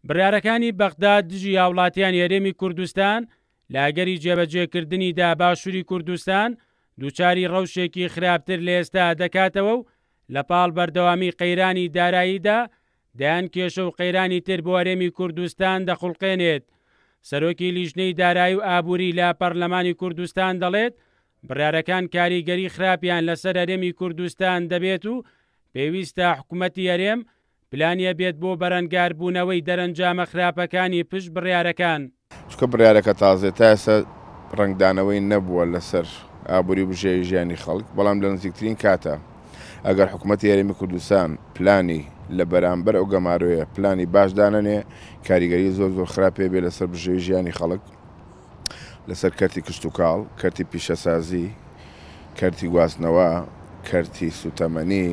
بڕیارەکانی بەغداد دژی هاوڵاتیان یاریێمی کوردستان لاگەری جێبەجێکردنیدا باشووری کوردستان دووچاری ڕەوشێکی خراپتر لە ئێستا دەکاتەوە و لە پاڵ بەردەوامی قەیرانی داراییدا دایان کێشە و قەیرانی تر بۆ هەرێمی کوردستان دەخوڵقێنێت. سەرۆکی لیژنەی دارایی و ئابووری لە پەرلەمانی کوردستان دەڵێت بڕیارەکان کاریگەری خراپیان لەسەر هەرێمی کوردستان دەبێت و پێویستە حکوومەتی هەرێم پلانیە بێت بۆ بەرەنگاربوونەوەی دەرەنجامە خراپەکانی پشت بڕیارەکان. چکە بڕیارەکە تازێت تا ئێستا ڕنگدانەوەی نەبووە لەسەر ئابووری بژێوی ژیانی خەڵک، بەڵام لە نزیکترین کاتە ئەگەر حکوومەتی هەرێمی کوردستان پلانی لە بەرامبەر ئەو گەمارویە پلانی باش دانەنێ کاریگەری زۆر خراپێ بێ لەسەر بژێوی ژیانی خەڵک، لەسەر کەرتی کشت و کاڵ، کەرتی پیشەسازی، کەرتی گواستنەوە، کەرتی سوتەمەنی،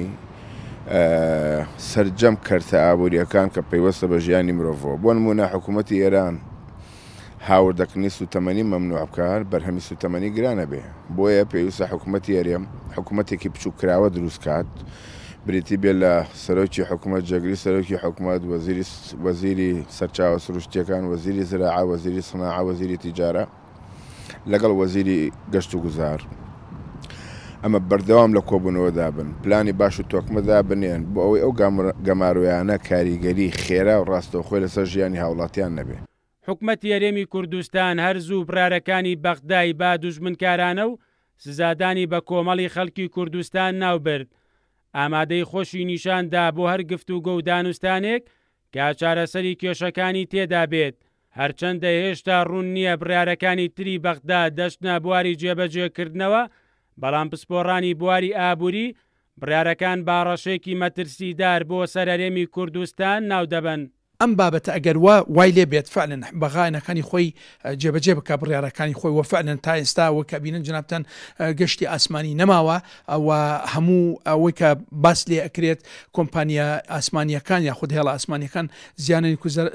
سەرجەم کەرتە ئابوووریەکان کە پەیوەستە بە ژیانی مرۆڤەوە. بۆ نمونە حکوومەتی ئێران هاوردەکردنی سوتەمەنی مەمنوع بکار، بەرهەمی سوتەمەنی گرانە بێ، بۆیە پێویستە حکوومەتی هەرێم حکوومەتێکی بچووکراوە دروست کات، بریتی بێت لە سەرۆکی حکوومەت جەگری سەرۆکی حکوومەت، وەزیری سەرچاوە سروشتیەکان، وەزیری زراعە، وەزیری سناعە، وەزیری تیجارە لەگەڵ وەزیری گەشت و گوزار. ئەمە بەردەوام لە کۆبوونەوەدا بن، پلانی باش و تۆکمەدا بنێن بۆ ئەوەی ئەو گەمارویانە کاریگەری خێرا و ڕاستەوخۆی لەسەر ژیانی هاوڵاتیان نەبێ. حکوومەتی هەرێمی کوردستان هەرزوو بڕارەکانی بەغدای با دوژمنکارانە و سزادانی بە کۆمەڵی خەڵکی کوردستان ناوبرد. ئامادەی خۆشی نیشاندا بۆ هەر گفتوگۆ و دانوستانێک کە چارەسەری کێشەکانی تێدا بێت، هەرچەندە هێشتا ڕوون نییە بڕارەکانی تری بەغدا دەستنە بواری جێبەجێکردنەوە، بەڵام پسپۆڕانی بواری ئابووری بڕارەکان باڕەشێکی مەترسیدار بۆ سەر هەرێمی کوردستان ناو دەبن. ئەم بابەتە ئەگەر وای لێ بێت فعلن بەغاینەکانی خۆی جێبەجێ بکە بڕیارەکانی خۆی وەفعلن تا ئێستا وە کەبینن جنابتەن گەشتی ئاسمانی نەماوە ئەوە هەموو ئەوەی کە باس لێ ئەکرێت کۆمپانیا ئاسمانیەکان یا خود هێڵە ئاسمانیەکان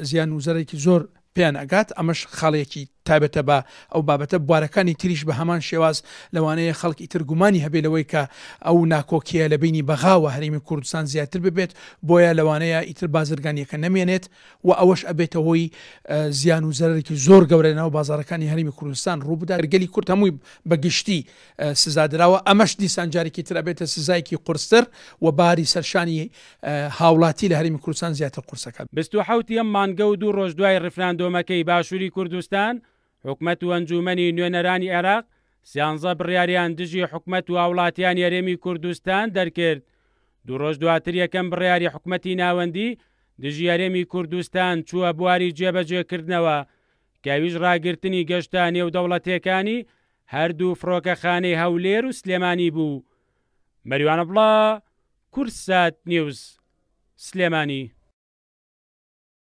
زیان وزەرێکی زۆر پێیان ئەگات، ئەمەش خاڵێکی تایبەتە بە ئەو بابەتە بوارەکانی تریش بە هەمان شێواز لەوانەیە خەڵکی ترگومانی هەبێ لەوەی کە ئەو ناکۆکیە لە بینی بەغاوە هەرێمی کوردستان زیاتر ببێت، بۆیە لەوانەیە ئیتر بازرگانیەکە نەمێنێت و ئەوەش ئەبێتە هۆی زیان و زەرێکی زۆر گەورەنەوە بازارەکانی هەرێمی کوردستان ڕووبدا. گەلی کورد هەمووی بەگشتی سزادراوە، ئەمەش دیسان جارێکی تر ئەبێتە سزایەکی قورستر و باری سەرشانی هاوڵاتی لە هەرێمی کوردستان زیاتر قورسەکە. 27 مانگە و 2 ڕۆژ دوای ڕفراندۆمەکەی باشووری کوردستان حکومەت و ئەنجومەنی نوێنەرانی عێراق 13 بڕیاریان دژی حکومەت و هاوڵاتیان هەرێمی کوردستان دەرکرد. 2 ڕۆژ دواتر یەکەم بڕیاری حکومەتی ناوەندی دژی هەرێمی کوردستان چووە بواری جێبەجێکردنەوە، کاویش ڕاگررتنی گەشتە نێودەوڵەتیەکانی هەردوو فڕۆکەخانەی هەولێر و سلێمانی بوو. مەریوانە بڵا، کورسات نیوز، سلێمانی.